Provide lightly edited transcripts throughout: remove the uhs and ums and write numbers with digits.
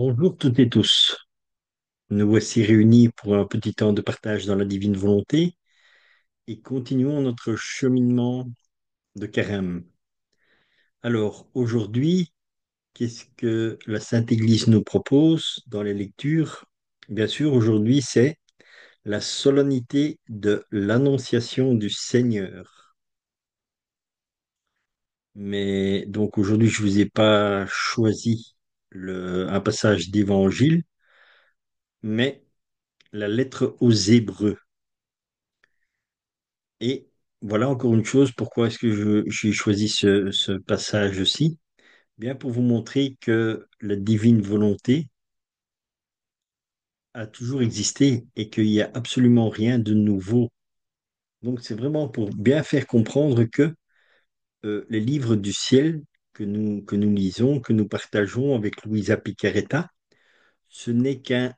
Bonjour toutes et tous. Nous voici réunis pour un petit temps de partage dans la divine volonté et continuons notre cheminement de carême. Alors aujourd'hui, qu'est-ce que la Sainte Église nous propose dans les lectures? Bien sûr, aujourd'hui, c'est la solennité de l'Annonciation du Seigneur. Mais donc aujourd'hui, je vous ai pas choisi un passage d'évangile, mais la lettre aux Hébreux. Et voilà encore une chose, pourquoi est-ce que j'ai choisi ce passage-ci? Bien pour vous montrer que la divine volonté a toujours existé et qu'il n'y a absolument rien de nouveau. Donc c'est vraiment pour bien faire comprendre que les livres du ciel que nous lisons, que nous partageons avec Luisa Picaretta, ce n'est qu'une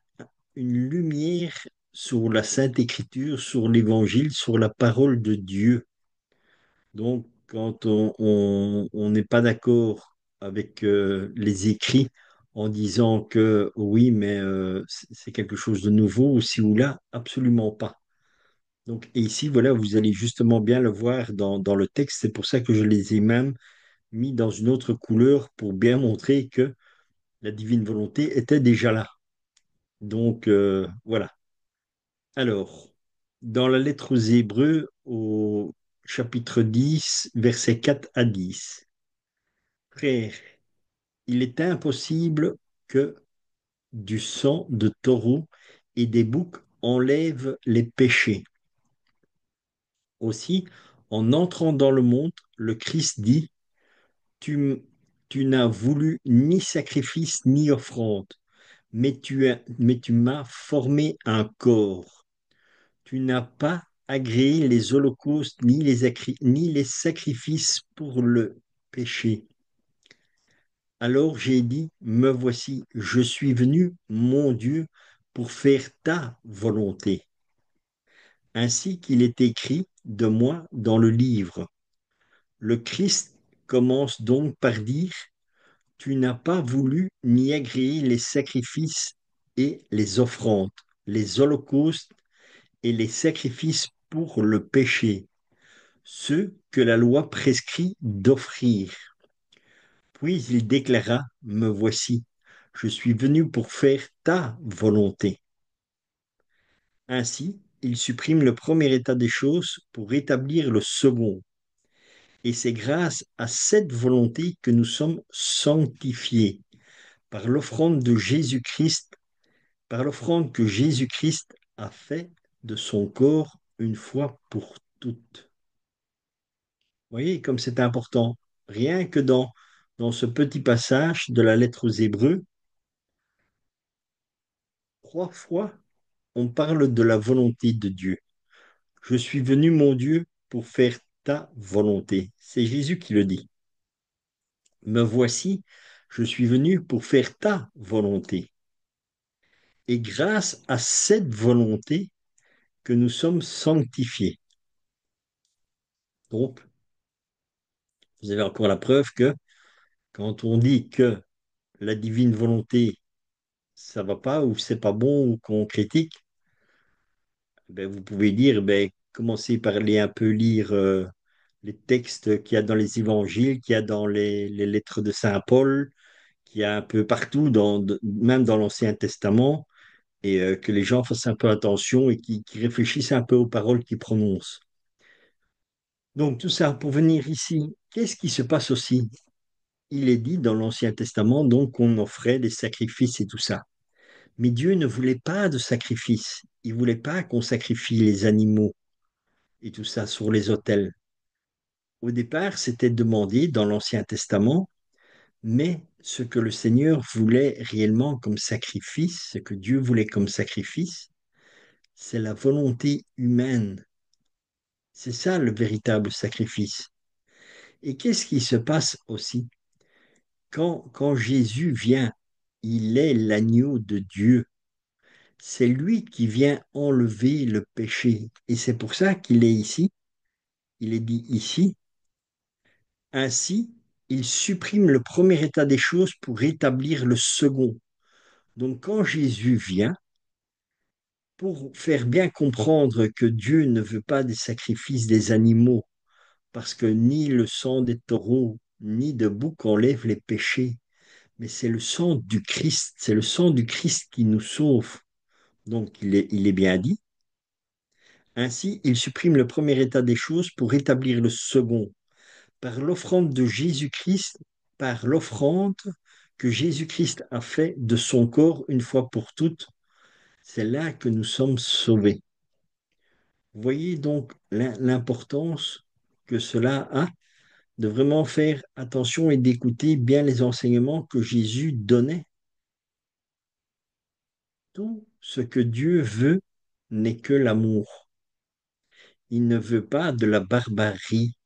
lumière sur la Sainte Écriture, sur l'Évangile, sur la parole de Dieu. Donc, quand on n'est pas d'accord avec les écrits en disant que oui, mais c'est quelque chose de nouveau ou ci ou là, absolument pas. Donc, et ici, voilà, vous allez justement bien le voir dans le texte. C'est pour ça que je les ai même mis dans une autre couleur pour bien montrer que la divine volonté était déjà là. Donc, voilà. Alors, dans la lettre aux Hébreux, au chapitre 10, versets 4 à 10. Frère, il est impossible que du sang de taureau et des boucs enlève les péchés. Aussi, en entrant dans le monde, le Christ dit, tu, tu n'as voulu ni sacrifice ni offrande, mais tu m'as formé un corps. Tu n'as pas agréé les holocaustes ni les sacrifices pour le péché. Alors j'ai dit, me voici, je suis venu, mon Dieu, pour faire ta volonté, ainsi qu'il est écrit de moi dans le livre. Le Christ commence donc par dire, tu n'as pas voulu ni agréer les sacrifices et les offrandes, les holocaustes et les sacrifices pour le péché, ceux que la loi prescrit d'offrir. Puis il déclara, me voici, je suis venu pour faire ta volonté. Ainsi, il supprime le premier état des choses pour rétablir le second. Et c'est grâce à cette volonté que nous sommes sanctifiés par l'offrande de Jésus-Christ, par l'offrande que Jésus-Christ a fait de son corps une fois pour toutes. Vous voyez comme c'est important. Rien que dans ce petit passage de la lettre aux Hébreux, 3 fois, on parle de la volonté de Dieu. Je suis venu, mon Dieu, pour faire ta volonté. C'est Jésus qui le dit. Me voici, je suis venu pour faire ta volonté. Et grâce à cette volonté que nous sommes sanctifiés. Donc, vous avez encore la preuve que quand on dit que la divine volonté, ça va pas ou c'est pas bon ou qu'on critique, ben, vous pouvez dire, ben, commencez par aller un peu lire les textes qu'il y a dans les évangiles, qu'il y a dans les lettres de Saint Paul, qu'il y a un peu partout, même dans l'Ancien Testament, et que les gens fassent un peu attention et qui réfléchissent un peu aux paroles qu'ils prononcent. Donc tout ça pour venir ici, qu'est-ce qui se passe aussi? Il est dit dans l'Ancien Testament donc qu'on offrait des sacrifices et tout ça. Mais Dieu ne voulait pas de sacrifices. Il voulait pas qu'on sacrifie les animaux et tout ça sur les autels. Au départ, c'était demandé dans l'Ancien Testament, mais ce que le Seigneur voulait réellement comme sacrifice, ce que Dieu voulait comme sacrifice, c'est la volonté humaine. C'est ça le véritable sacrifice. Et qu'est-ce qui se passe aussi quand Jésus vient? Il est l'agneau de Dieu. C'est lui qui vient enlever le péché. Et c'est pour ça qu'il est ici. Il est dit ici. Ainsi, il supprime le premier état des choses pour rétablir le second. Donc quand Jésus vient, pour faire bien comprendre que Dieu ne veut pas des sacrifices des animaux, parce que ni le sang des taureaux, ni de boucs enlève les péchés, mais c'est le sang du Christ, c'est le sang du Christ qui nous sauve. Donc il est bien dit. Ainsi, il supprime le premier état des choses pour établir le second. Par l'offrande de Jésus-Christ, par l'offrande que Jésus-Christ a fait de son corps une fois pour toutes, c'est là que nous sommes sauvés. Vous voyez donc l'importance que cela a de vraiment faire attention et d'écouter bien les enseignements que Jésus donnait. Tout ce que Dieu veut n'est que l'amour. Il ne veut pas de la barbarie.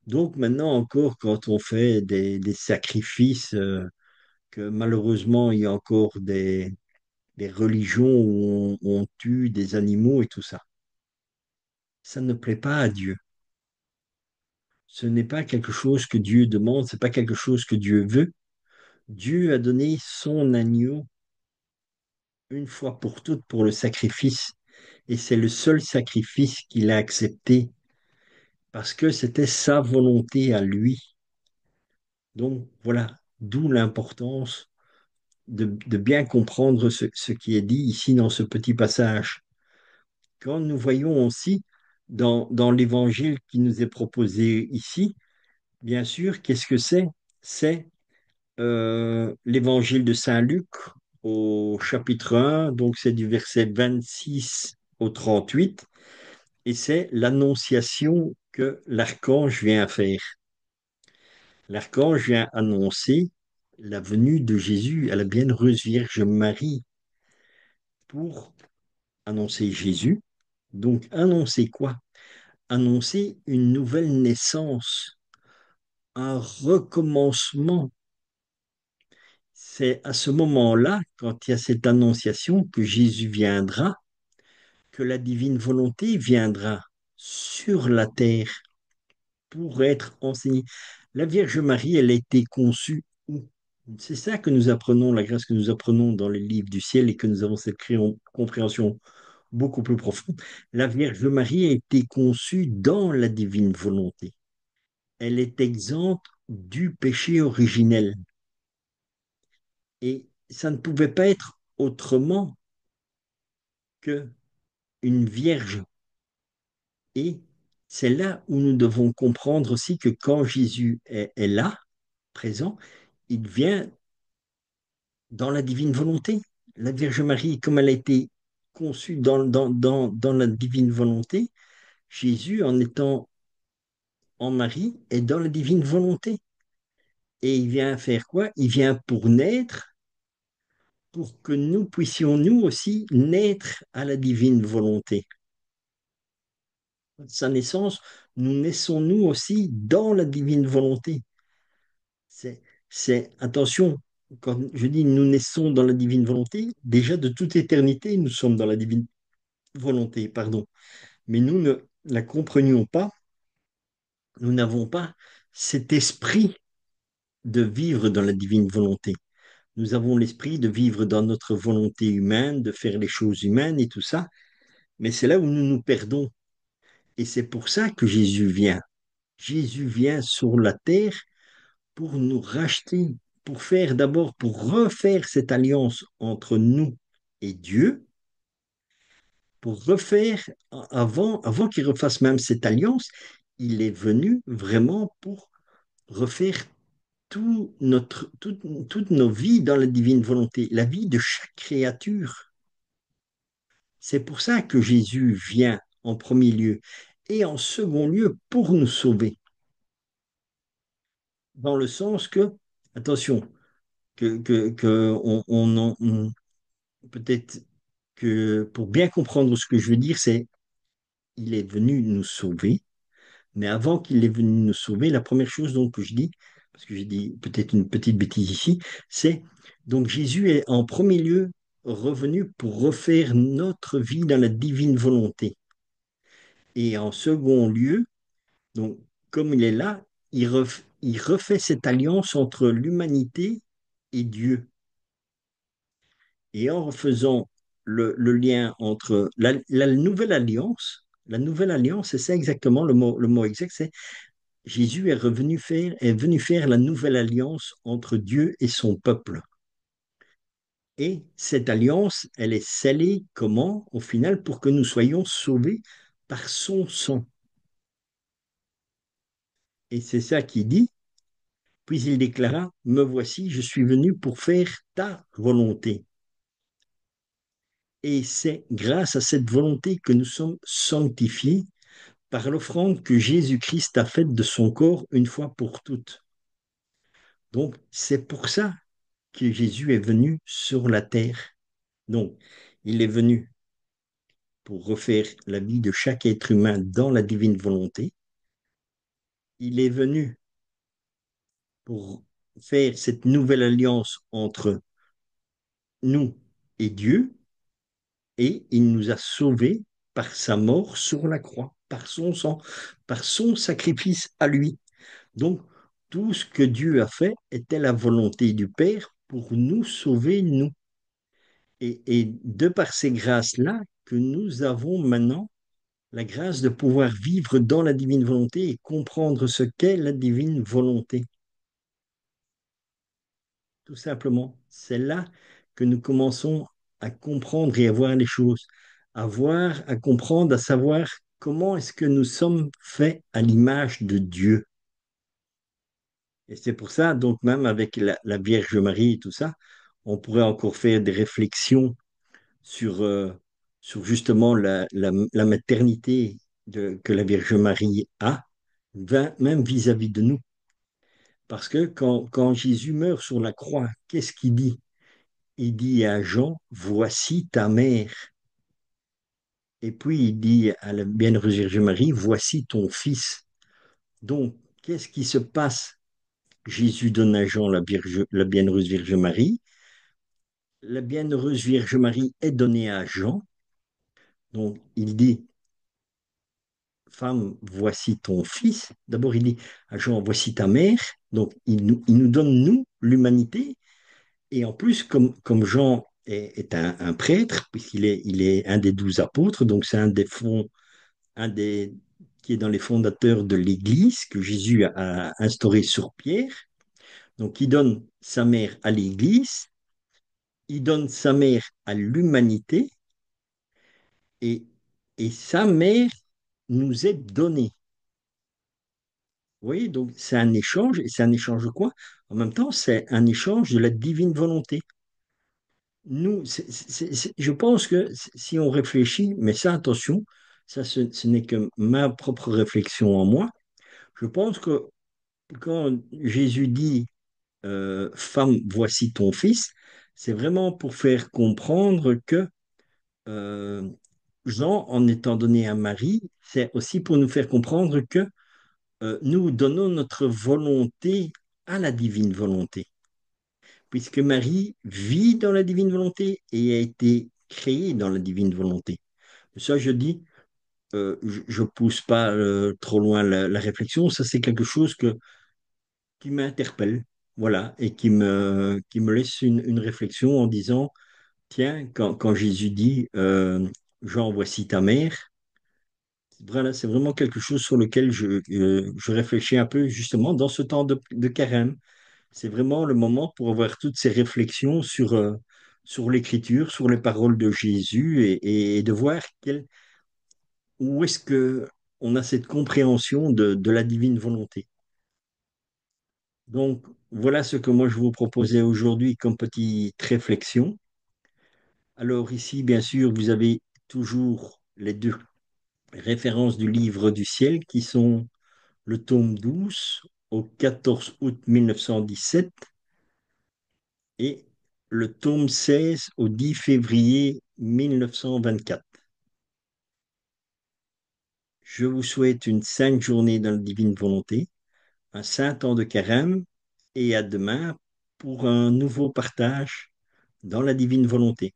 Donc maintenant encore, quand on fait des sacrifices, que malheureusement il y a encore des religions où on tue des animaux et tout ça, ça ne plaît pas à Dieu. Ce n'est pas quelque chose que Dieu demande, c'est pas quelque chose que Dieu veut. Dieu a donné son agneau une fois pour toutes pour le sacrifice, et c'est le seul sacrifice qu'il a accepté parce que c'était sa volonté à lui. Donc voilà, d'où l'importance de bien comprendre ce qui est dit ici dans ce petit passage. Quand nous voyons aussi dans l'évangile qui nous est proposé ici, bien sûr, qu'est-ce que c'est? C'est l'évangile de Saint Luc au chapitre 1, donc c'est du verset 26 au 38, et c'est l'annonciation que l'archange vient faire. L'archange vient annoncer la venue de Jésus à la bienheureuse Vierge Marie pour annoncer Jésus. Donc annoncer quoi? Annoncer une nouvelle naissance, un recommencement. C'est à ce moment-là, quand il y a cette annonciation, que Jésus viendra, que la divine volonté viendra sur la terre pour être enseignée. La Vierge Marie, elle a été conçue où? C'est ça que nous apprenons, la grâce que nous apprenons dans les livres du ciel et que nous avons cette compréhension beaucoup plus profonde. La Vierge Marie a été conçue dans la divine volonté. Elle est exempte du péché originel. Et ça ne pouvait pas être autrement que une vierge. Et c'est là où nous devons comprendre aussi que quand Jésus est là, présent, il vient dans la divine volonté. La Vierge Marie, comme elle a été conçue dans la divine volonté, Jésus, en étant en Marie, est dans la divine volonté. Et il vient faire quoi? Il vient pour naître, pour que nous puissions nous aussi naître à la divine volonté. Sa naissance, nous naissons nous aussi dans la divine volonté. C'est, attention, quand je dis nous naissons dans la divine volonté, déjà de toute éternité, nous sommes dans la divine volonté, pardon. Mais nous ne la comprenions pas, nous n'avons pas cet esprit de vivre dans la divine volonté. Nous avons l'esprit de vivre dans notre volonté humaine, de faire les choses humaines et tout ça, mais c'est là où nous nous perdons. Et c'est pour ça que Jésus vient. Jésus vient sur la terre pour nous racheter, pour faire d'abord, pour refaire cette alliance entre nous et Dieu, pour refaire, avant qu'il refasse même cette alliance, il est venu vraiment pour refaire toutes nos vies dans la divine volonté, la vie de chaque créature. C'est pour ça que Jésus vient en premier lieu et en second lieu pour nous sauver, dans le sens que, attention, peut-être que pour bien comprendre ce que je veux dire, c'est il est venu nous sauver, mais avant qu'il est venu nous sauver, la première chose donc que je dis, parce que j'ai dit peut-être une petite bêtise ici, c'est donc Jésus est en premier lieu revenu pour refaire notre vie dans la divine volonté. Et en second lieu, donc comme il est là, il refait cette alliance entre l'humanité et Dieu. Et en faisant le lien entre la la nouvelle alliance, c'est ça exactement le mot exact, c'est Jésus est venu faire la nouvelle alliance entre Dieu et son peuple. Et cette alliance, elle est scellée comment, au final, pour que nous soyons sauvés par son sang. Et c'est ça qu'il dit. Puis il déclara, me voici, je suis venu pour faire ta volonté. Et c'est grâce à cette volonté que nous sommes sanctifiés par l'offrande que Jésus-Christ a faite de son corps une fois pour toutes. Donc, c'est pour ça que Jésus est venu sur la terre. Donc, il est venu pour refaire la vie de chaque être humain dans la divine volonté. Il est venu pour faire cette nouvelle alliance entre nous et Dieu, et il nous a sauvés par sa mort sur la croix, par son sang, par son sacrifice à lui. Donc, tout ce que Dieu a fait était la volonté du Père pour nous sauver, nous. Et de par ces grâces-là, que nous avons maintenant la grâce de pouvoir vivre dans la divine volonté et comprendre ce qu'est la divine volonté. Tout simplement, c'est là que nous commençons à comprendre et à voir les choses, à voir, à comprendre, à savoir comment est-ce que nous sommes faits à l'image de Dieu. Et c'est pour ça, donc même avec la Vierge Marie et tout ça, on pourrait encore faire des réflexions sur, sur justement la maternité que la Vierge Marie a, même vis-à-vis de nous. Parce que quand Jésus meurt sur la croix, qu'est-ce qu'il dit? Il dit à Jean, voici ta mère. Et puis il dit à la Bienheureuse Vierge Marie, voici ton fils. Donc, qu'est-ce qui se passe? Jésus donne à Jean la Bienheureuse Vierge Marie. La Bienheureuse Vierge Marie est donnée à Jean. Donc, il dit, femme, voici ton fils. D'abord, il dit à Jean, voici ta mère. Donc, il nous donne, nous, l'humanité. Et en plus, comme Jean est un prêtre, puisqu'il est un des 12 apôtres, donc c'est un des qui est dans les fondateurs de l'Église que Jésus a instauré sur Pierre. Donc, il donne sa mère à l'Église, il donne sa mère à l'humanité, et, et sa mère nous est donnée. Vous voyez, donc c'est un échange, et c'est un échange de quoi? En même temps, c'est un échange de la divine volonté. Nous, je pense que si on réfléchit, mais ça, attention, ça, ce n'est que ma propre réflexion en moi. Je pense que quand Jésus dit femme, voici ton fils, c'est vraiment pour faire comprendre que euh, Jean, en étant donné à Marie, c'est aussi pour nous faire comprendre que nous donnons notre volonté à la divine volonté, puisque Marie vit dans la divine volonté et a été créée dans la divine volonté. Ça, je dis, je ne pousse pas trop loin la réflexion, ça c'est quelque chose qui m'interpelle, voilà, et qui me laisse une réflexion en disant, tiens, quand Jésus dit, Jean, voici ta mère, voilà, c'est vraiment quelque chose sur lequel je réfléchis un peu justement dans ce temps de carême. C'est vraiment le moment pour avoir toutes ces réflexions sur l'écriture, sur les paroles de Jésus et de voir où est-ce que on a cette compréhension de la divine volonté. Donc, voilà ce que moi je vous proposais aujourd'hui comme petite réflexion. Alors ici, bien sûr, vous avez toujours les deux références du livre du ciel qui sont le tome 12 au 14 août 1917 et le tome 16 au 10 février 1924. Je vous souhaite une sainte journée dans la divine volonté, un saint temps de carême et à demain pour un nouveau partage dans la divine volonté.